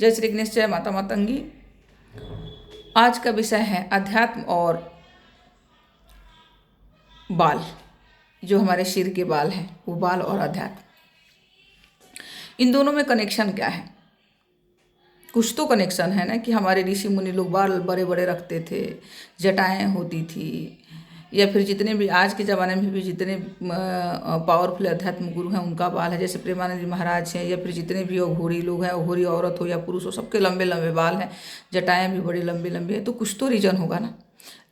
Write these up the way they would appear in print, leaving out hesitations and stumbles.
जय श्री गणेश, जय माता मातंगी। आज का विषय है अध्यात्म और बाल। जो हमारे सिर के बाल हैं वो बाल और अध्यात्म, इन दोनों में कनेक्शन क्या है? कुछ तो कनेक्शन है ना, कि हमारे ऋषि मुनि लोग बाल बड़े बड़े रखते थे, जटाएं होती थी, या फिर जितने भी आज के ज़माने में भी जितने पावरफुल अध्यात्म गुरु हैं उनका बाल है, जैसे प्रेमानंद जी महाराज हैं, या फिर जितने भी अघोरी लोग हैं, अघोरी औरत हो या पुरुष हो, सबके लंबे लंबे बाल हैं, जटाएं भी बड़ी लंबी लंबी है। तो कुछ तो रीजन होगा ना,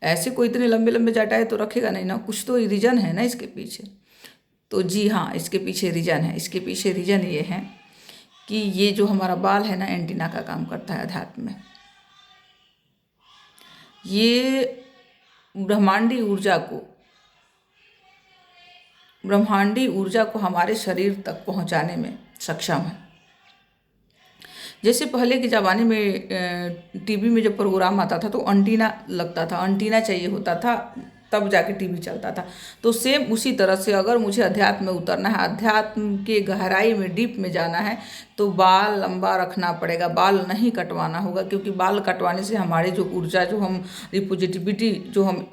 ऐसे कोई इतने लंबे लंबे जटाएं तो रखेगा नहीं ना, कुछ तो रीजन है ना इसके पीछे। तो जी हाँ, इसके पीछे रीजन है। इसके पीछे रीजन ये है कि ये जो हमारा बाल है ना, एंटीना का काम करता है अध्यात्म में। ये ब्रह्मांडी ऊर्जा को हमारे शरीर तक पहुंचाने में सक्षम है। जैसे पहले के ज़माने में टीवी में जब प्रोग्राम आता था तो एंटीना लगता था, एंटीना चाहिए होता था, तब जाके टीवी चलता था। तो सेम उसी तरह से अगर मुझे अध्यात्म में उतरना है, अध्यात्म के गहराई में, डीप में जाना है, तो बाल लंबा रखना पड़ेगा, बाल नहीं कटवाना होगा। क्योंकि बाल कटवाने से हमारी जो ऊर्जा, जो हम रिपोजिटिविटी, जो हम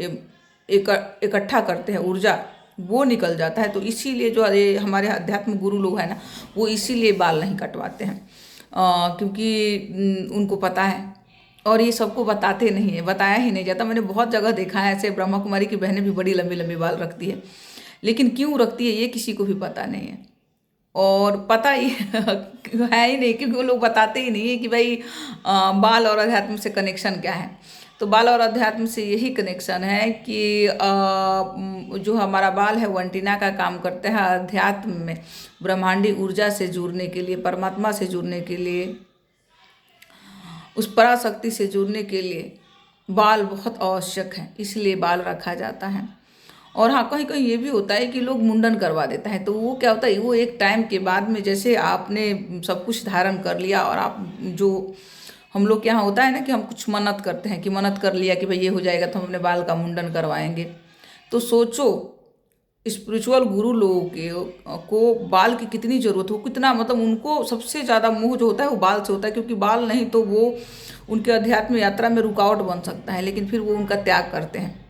इकट्ठा करते हैं ऊर्जा, वो निकल जाता है। तो इसीलिए जो ये हमारे अध्यात्म गुरु लोग हैं ना, वो इसीलिए बाल नहीं कटवाते हैं, क्योंकि उनको पता है। और ये सबको बताते नहीं है, बताया ही नहीं जाता। मैंने बहुत जगह देखा है, ऐसे ब्रह्मा कुमारी की बहनें भी बड़ी लंबी लंबी बाल रखती है, लेकिन क्यों रखती है ये किसी को भी पता नहीं है। और पता ही है ही नहीं, क्योंकि वो लोग बताते ही नहीं है कि भाई बाल और अध्यात्म से कनेक्शन क्या है। तो बाल और अध्यात्म से यही कनेक्शन है कि जो हमारा बाल है वो एंटीना का काम करते हैं अध्यात्म में, ब्रह्मांडी ऊर्जा से जुड़ने के लिए, परमात्मा से जुड़ने के लिए, उस पराशक्ति से जुड़ने के लिए बाल बहुत आवश्यक है, इसलिए बाल रखा जाता है। और हाँ, कहीं कहीं ये भी होता है कि लोग मुंडन करवा देता है। तो वो क्या होता है, वो एक टाइम के बाद में, जैसे आपने सब कुछ धारण कर लिया और आप जो हम लोग के यहाँ होता है ना कि हम कुछ मन्नत करते हैं, कि मन्नत कर लिया कि भाई ये हो जाएगा तो हम अपने बाल का मुंडन करवाएंगे। तो सोचो स्पिरिचुअल गुरु लोगों के को बाल की कितनी ज़रूरत हो, कितना मतलब उनको सबसे ज़्यादा मोह जो होता है वो बाल से होता है। क्योंकि बाल नहीं तो वो उनके अध्यात्म यात्रा में रुकावट बन सकता है, लेकिन फिर वो उनका त्याग करते हैं।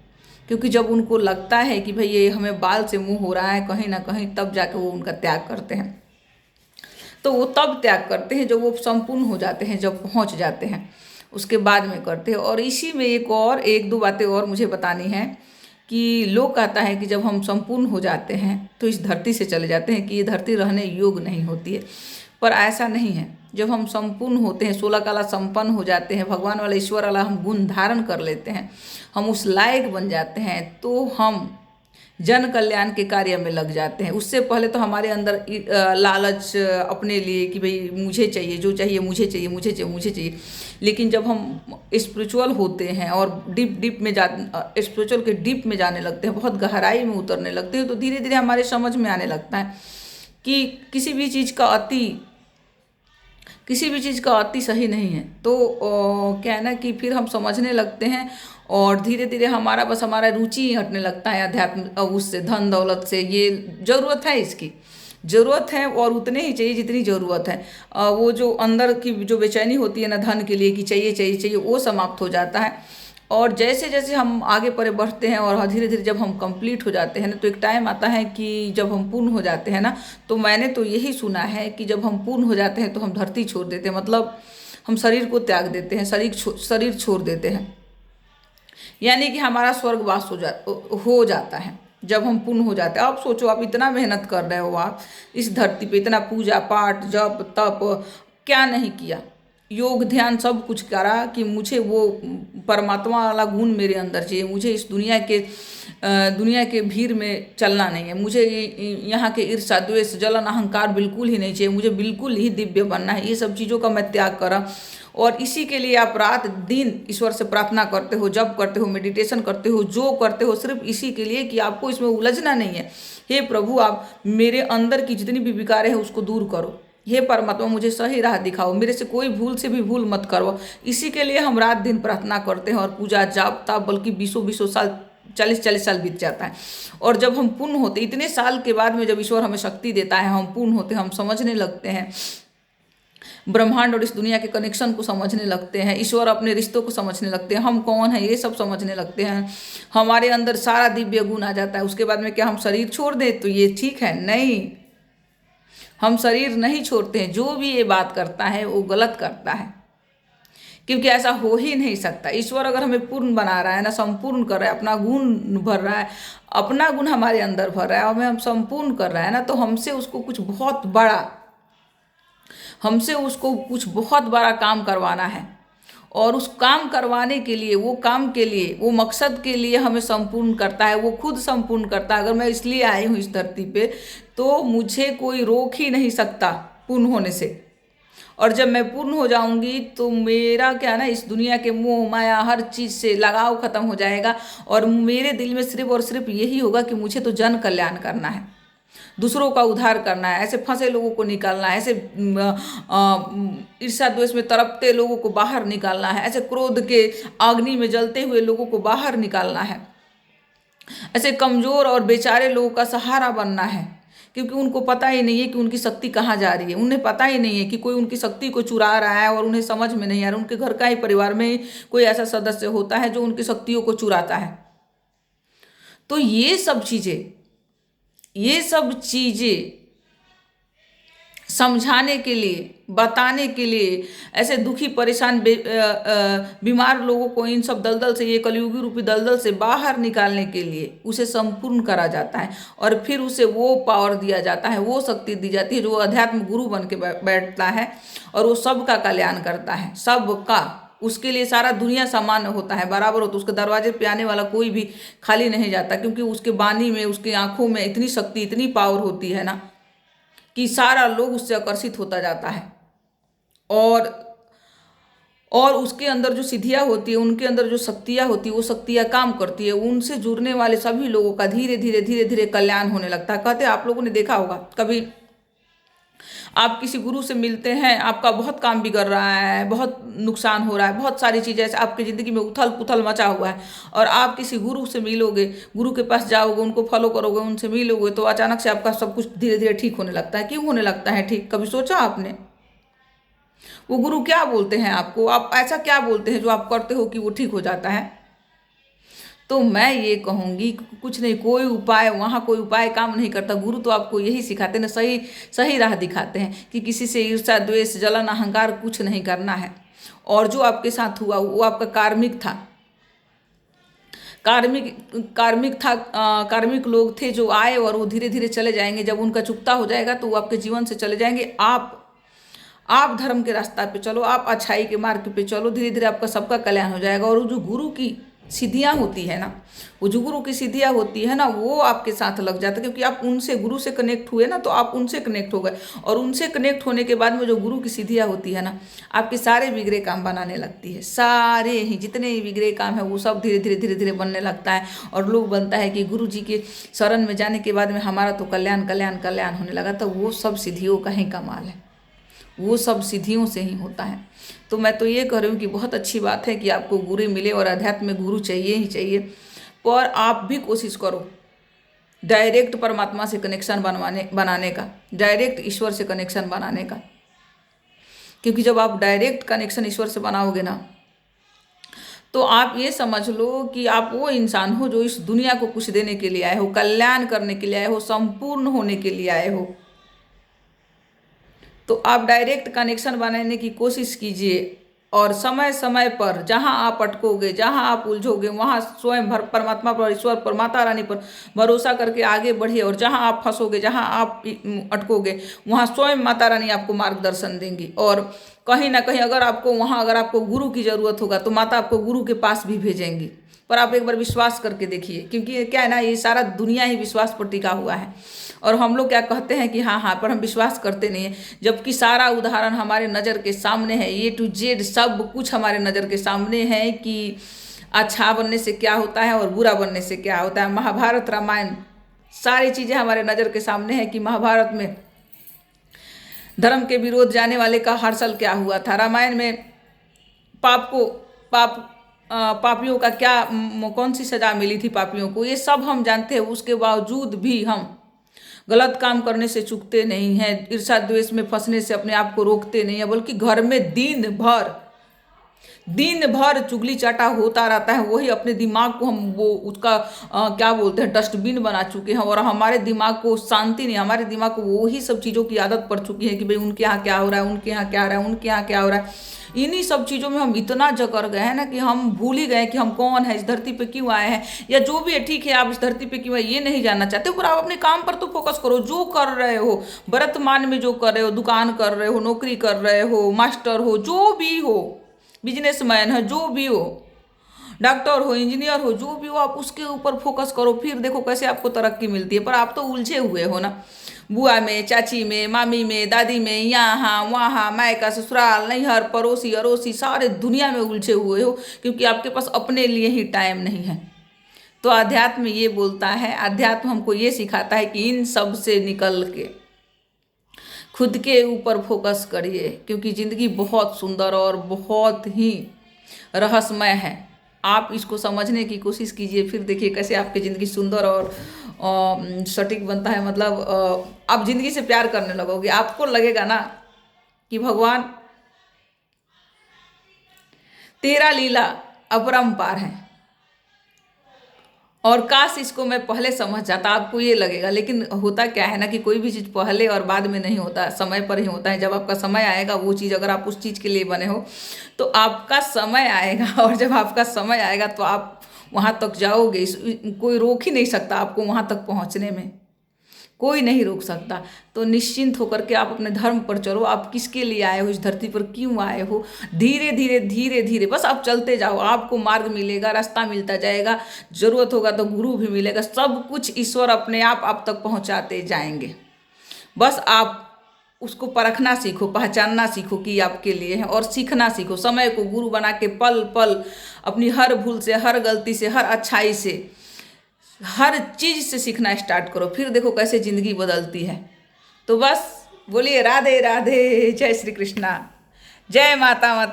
क्योंकि जब उनको लगता है कि भाई ये हमें बाल से मोह हो रहा है कहीं ना कहीं, तब जाके वो उनका त्याग करते हैं। तो वो तब त्याग करते हैं जब वो संपूर्ण हो जाते हैं, जब पहुंच जाते हैं, उसके बाद में करते हैं। और इसी में एक दो बातें और मुझे बतानी है कि लोग कहता है कि जब हम संपूर्ण हो जाते हैं तो इस धरती से चले जाते हैं, कि ये धरती रहने योग्य नहीं होती है। पर ऐसा नहीं है। जब हम संपूर्ण होते हैं, 16 कला संपन्न हो जाते हैं, भगवान वाला, ईश्वर वाला हम गुण धारण कर लेते हैं, हम उस लायक बन जाते हैं, तो हम जन कल्याण के कार्य में लग जाते हैं। उससे पहले तो हमारे अंदर लालच अपने लिए कि भाई मुझे चाहिए, जो चाहिए मुझे चाहिए, मुझे चाहिए, मुझे चाहिए। लेकिन जब हम स्पिरिचुअल होते हैं और डीप में स्पिरिचुअल के डीप में जाने लगते हैं, बहुत गहराई में उतरने लगते हैं, तो धीरे धीरे हमारे समझ में आने लगता है कि किसी भी चीज़ का अति सही नहीं है। तो क्या है ना कि फिर हम समझने लगते हैं और धीरे धीरे हमारा रुचि ही हटने लगता है अध्यात्म, उससे, धन दौलत से। ये ज़रूरत है, इसकी ज़रूरत है और उतने ही चाहिए जितनी ज़रूरत है। वो जो अंदर की जो बेचैनी होती है ना धन के लिए, कि चाहिए चाहिए चाहिए, वो समाप्त हो जाता है। और जैसे जैसे हम आगे पर बढ़ते हैं और धीरे धीरे जब हम कंप्लीट हो जाते हैं ना, तो एक टाइम आता है कि जब हम पूर्ण हो जाते हैं ना, तो मैंने तो यही सुना है कि जब हम पूर्ण हो जाते हैं तो हम धरती छोड़ देते हैं, मतलब हम शरीर को त्याग देते हैं, शरीर छोड़ देते हैं। यानी कि हमारा स्वर्गवास हो जाता है जब हम पूर्ण हो जाते हैं। अब सोचो, आप इतना मेहनत कर रहे हो, आप इस धरती पे इतना पूजा पाठ, जप तप क्या नहीं किया, योग ध्यान सब कुछ करा कि मुझे वो परमात्मा वाला गुण मेरे अंदर चाहिए, मुझे इस दुनिया के भीड़ में चलना नहीं है, मुझे यहाँ के ईर्ष्या द्वेष जलन अहंकार बिल्कुल ही नहीं चाहिए, मुझे बिल्कुल ही दिव्य बनना है। ये सब चीज़ों का मैं त्याग करा, और इसी के लिए आप रात दिन ईश्वर से प्रार्थना करते हो, जप करते हो, मेडिटेशन करते हो, जो करते हो सिर्फ इसी के लिए कि आपको इसमें उलझना नहीं है। हे प्रभु, आप मेरे अंदर की जितनी भी विकारें हैं उसको दूर करो। हे परमात्मा, मुझे सही राह दिखाओ, मेरे से कोई भूल से भी भूल मत करो। इसी के लिए हम रात दिन प्रार्थना करते हैं और पूजा जाप ताप, बल्कि 20 साल, 40 साल बीत जाता है। और जब हम पूर्ण होते, इतने साल के बाद में जब ईश्वर हमें शक्ति देता है, हम पूर्ण होते, हम समझने लगते हैं ब्रह्मांड और इस दुनिया के कनेक्शन को समझने लगते हैं, ईश्वर अपने रिश्तों को समझने लगते हैं, हम कौन हैं ये सब समझने लगते हैं, हमारे अंदर सारा दिव्य गुण आ जाता है। उसके बाद में क्या हम शरीर छोड़ दें तो ये ठीक है? नहीं, हम शरीर नहीं छोड़ते हैं। जो भी ये बात करता है वो गलत करता है, क्योंकि ऐसा हो ही नहीं सकता। ईश्वर अगर हमें पूर्ण बना रहा है ना, संपूर्ण कर रहा है, अपना गुण भर रहा है, अपना गुण हमारे अंदर भर रहा है और हमें हम संपूर्ण कर रहा है ना, तो हमसे उसको कुछ बहुत बड़ा काम करवाना है। और उस काम करवाने के लिए, वो काम के लिए, वो मकसद के लिए हमें संपूर्ण करता है, वो खुद संपूर्ण करता है। अगर मैं इसलिए आई हूँ इस धरती पे तो मुझे कोई रोक ही नहीं सकता पूर्ण होने से। और जब मैं पूर्ण हो जाऊंगी तो मेरा क्या ना, इस दुनिया के मोह माया हर चीज़ से लगाव खत्म हो जाएगा और मेरे दिल में सिर्फ और सिर्फ यही होगा कि मुझे तो जन कल्याण करना है, दूसरों का उद्धार करना है, ऐसे फंसे लोगों को निकालना है, ऐसे ईर्ष्या द्वेष में तड़पते लोगों को बाहर निकालना है, ऐसे क्रोध के अग्नि में जलते हुए लोगों को बाहर निकालना है, ऐसे कमजोर और बेचारे लोगों का सहारा बनना है। क्योंकि उनको पता ही नहीं है कि उनकी शक्ति कहाँ जा रही है, उन्हें पता ही नहीं है कि कोई उनकी शक्ति को चुरा रहा है और उन्हें समझ में नहीं आ रहा। उनके घर का ही, परिवार में ही कोई ऐसा सदस्य होता है जो उनकी शक्तियों को चुराता है। तो ये सब चीजें समझाने के लिए, बताने के लिए, ऐसे दुखी परेशान बीमार लोगों को इन सब दलदल से, ये कलयुगी रूपी दलदल से बाहर निकालने के लिए उसे संपूर्ण करा जाता है। और फिर उसे वो पावर दिया जाता है, वो शक्ति दी जाती है जो अध्यात्म गुरु बन के बैठता है और वो सबका कल्याण करता है, सबका। उसके लिए सारा दुनिया सामान्य होता है, बराबर होता है। उसके दरवाजे पे आने वाला कोई भी खाली नहीं जाता, क्योंकि उसके वाणी में, उसकी आंखों में इतनी शक्ति, इतनी पावर होती है ना कि सारा लोग उससे आकर्षित होता जाता है। और उसके अंदर जो सिद्धियाँ होती है, उनके अंदर जो शक्तियाँ होती है, वो शक्तियाँ काम करती है। उनसे जुड़ने वाले सभी लोगों का धीरे धीरे धीरे धीरे कल्याण होने लगता है। कहते हैं, आप लोगों ने देखा होगा कभी, आप किसी गुरु से मिलते हैं, आपका बहुत काम बिगड़ रहा है, बहुत नुकसान हो रहा है, बहुत सारी चीज़ें ऐसे आपकी ज़िंदगी में उथल पुथल मचा हुआ है, और आप किसी गुरु से मिलोगे, गुरु के पास जाओगे, उनको फॉलो करोगे, उनसे मिलोगे, तो अचानक से आपका सब कुछ धीरे धीरे ठीक होने लगता है। क्यों होने लगता है ठीक? कभी सोचा आपने? वो गुरु क्या बोलते हैं आपको, आप ऐसा क्या बोलते हैं जो आप करते हो कि वो ठीक हो जाता है? तो मैं ये कहूँगी कुछ नहीं, कोई उपाय, वहाँ कोई उपाय काम नहीं करता। गुरु तो आपको यही सिखाते हैं, सही सही राह दिखाते हैं कि किसी से ईर्ष्या द्वेष जलन अहंकार कुछ नहीं करना है। और जो आपके साथ हुआ वो आपका कार्मिक था, कार्मिक लोग थे जो आए और वो धीरे धीरे चले जाएंगे। जब उनका चुकता हो जाएगा तो वो आपके जीवन से चले जाएंगे। आप धर्म के रास्ता पे चलो, आप अच्छाई के मार्ग पे चलो, धीरे धीरे आपका सबका कल्याण हो जाएगा। और वो जो गुरु की सिद्धियाँ होती है ना, वो जो गुरु की सिद्धियाँ होती है ना, वो आपके साथ लग जाता है, क्योंकि आप उनसे, गुरु से कनेक्ट हुए ना, तो आप उनसे कनेक्ट हो गए। और उनसे कनेक्ट होने के बाद में जो गुरु की सिद्धियाँ होती है ना, आपके सारे बिगड़े काम बनाने लगती है। सारे ही जितने भी बिगड़े काम है वो सब धीरे धीरे धीरे धीरे बनने लगता है। और लोग बनता है कि गुरु जी के शरण में जाने के बाद में हमारा तो कल्याण कल्याण कल्याण होने लगा। तो वो सब सिद्धियों का ही कमाल है, वो सब सिद्धियों से ही होता है। तो मैं तो ये कह रही हूँ कि बहुत अच्छी बात है कि आपको गुरु मिले, और अध्यात्म में गुरु चाहिए ही चाहिए। पर आप भी कोशिश करो डायरेक्ट परमात्मा से कनेक्शन बनाने का, डायरेक्ट ईश्वर से कनेक्शन बनाने का। क्योंकि जब आप डायरेक्ट कनेक्शन ईश्वर से बनाओगे ना, तो आप ये समझ लो कि आप वो इंसान हो जो इस दुनिया को कुछ देने के लिए आए हो, कल्याण करने के लिए आए हो, संपूर्ण होने के लिए आए हो। तो आप डायरेक्ट कनेक्शन बनाने की कोशिश कीजिए, और समय समय पर जहां आप अटकोगे, जहां आप उलझोगे, वहां स्वयं परमात्मा पर, ईश्वर पर, माता रानी पर भरोसा करके आगे बढ़िए। और जहां आप फंसोगे, जहां आप अटकोगे, वहां स्वयं माता रानी आपको मार्गदर्शन देंगी। और कहीं ना कहीं अगर आपको गुरु की जरूरत होगा तो माता आपको गुरु के पास भी भेजेंगी। पर आप एक बार विश्वास करके देखिए, क्योंकि क्या है ना, ये सारा दुनिया ही विश्वास पर टिका हुआ है। और हम लोग क्या कहते हैं कि हाँ हाँ, पर हम विश्वास करते नहीं हैं, जबकि सारा उदाहरण हमारे नज़र के सामने है। ए टू जेड सब कुछ हमारे नज़र के सामने है कि अच्छा बनने से क्या होता है और बुरा बनने से क्या होता है। महाभारत, रामायण, सारी चीज़ें हमारे नज़र के सामने है कि महाभारत में धर्म के विरोध जाने वाले का हर्षल क्या हुआ था, रामायण में पापियों का कौन सी सजा मिली थी पापियों को, ये सब हम जानते हैं। उसके बावजूद भी हम गलत काम करने से चूकते नहीं हैं, ईर्ष्या द्वेष में फंसने से अपने आप को रोकते नहीं है, बल्कि घर में दिन भर चुगली चाटा होता रहता है। वही अपने दिमाग को हम वो उसका क्या बोलते हैं, डस्टबिन बना चुके हैं। और हमारे दिमाग को शांति नहीं, हमारे दिमाग को वही सब चीज़ों की आदत पड़ चुकी है कि भाई उनके यहाँ क्या हो रहा है, उनके यहाँ क्या हो रहा है, उनके यहाँ क्या हो रहा है। इन्हीं सब चीज़ों में हम इतना जकड़ गए हैं ना कि हम भूल ही गए कि हम कौन है, इस धरती पे क्यों आए हैं, या जो भी है ठीक है आप इस धरती पे क्यों आए ये नहीं जानना चाहते हो। पर आप अपने काम पर तो फोकस करो, जो कर रहे हो वर्तमान में, जो कर रहे हो, दुकान कर रहे हो, नौकरी कर रहे हो, मास्टर हो, जो भी हो, बिजनेसमैन है, जो भी हो, डॉक्टर हो, इंजीनियर हो, जो भी हो, आप उसके ऊपर फोकस करो। फिर देखो कैसे आपको तरक्की मिलती है। पर आप तो उलझे हुए हो ना, बुआ में, चाची में, मामी में, दादी में, यहाँ वहाँ, मायका ससुराल नैहर पड़ोसी अड़ोसी, सारे दुनिया में उलझे हुए हो, क्योंकि आपके पास अपने लिए ही टाइम नहीं है। तो अध्यात्म ये बोलता है, अध्यात्म हमको ये सिखाता है कि इन सब से निकल के खुद के ऊपर फोकस करिए, क्योंकि ज़िंदगी बहुत सुंदर और बहुत ही रहस्यमय है। आप इसको समझने की कोशिश कीजिए, फिर देखिए कैसे आपकी ज़िंदगी सुंदर और सटीक बनता है। मतलब आप ज़िंदगी से प्यार करने लगोगे, आपको लगेगा ना कि भगवान तेरा लीला अपरंपार है, और काश इसको मैं पहले समझ जाता, आपको ये लगेगा। लेकिन होता क्या है ना कि कोई भी चीज़ पहले और बाद में नहीं होता, समय पर ही होता है। जब आपका समय आएगा वो चीज़, अगर आप उस चीज़ के लिए बने हो तो आपका समय आएगा, और जब आपका समय आएगा तो आप वहाँ तक जाओगे। कोई रोक ही नहीं सकता आपको वहाँ तक पहुँचने में, कोई नहीं रोक सकता। तो निश्चिंत होकर के आप अपने धर्म पर चलो। आप किसके लिए आए हो, इस धरती पर क्यों आए हो, धीरे धीरे धीरे धीरे बस आप चलते जाओ, आपको मार्ग मिलेगा, रास्ता मिलता जाएगा। जरूरत होगा तो गुरु भी मिलेगा, सब कुछ ईश्वर अपने आप तक पहुंचाते जाएंगे। बस आप उसको परखना सीखो, पहचानना सीखो कि आपके लिए है, और सीखना सीखो। समय को गुरु बना के पल पल अपनी हर भूल से, हर गलती से, हर अच्छाई से, हर चीज से सीखना स्टार्ट करो। फिर देखो कैसे जिंदगी बदलती है। तो बस बोलिए राधे राधे, जय श्री कृष्णा, जय माता माता।